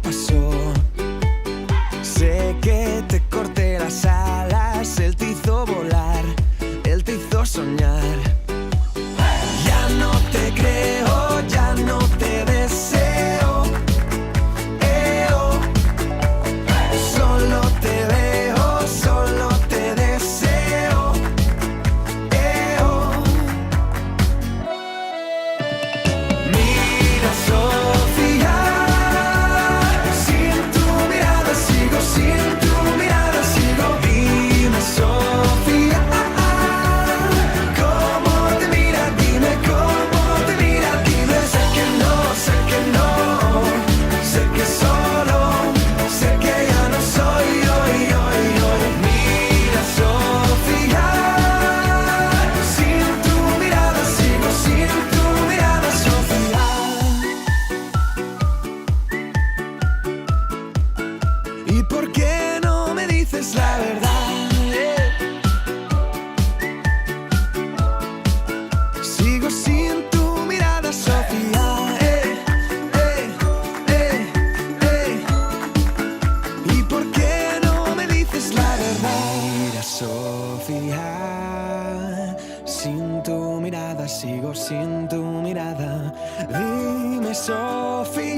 pasó. Sé que te corté las alas, él te hizo volar, él te hizo soñar. Ya no te creo, ya no te deseo. Solo te veo, solo te deseo. Mira, Sofía, sin tu mirada sigo, sin tu mirada sigo. Dime, Sofía, ¿cómo te mira? Dime cómo te mira. Dime, sé que no, sé que no, sé que solo, sé que ya no soy hoy. Mira, Sofía, sin tu mirada sigo, sin tu mirada, Sofía. ¿Y por qué no me dices la verdad? Sigo sin tu mirada, Sofía. ¿Y por qué no me dices la verdad? Mira, Sofía, sin tu mirada sigo, sin tu mirada. Dime, Sofía.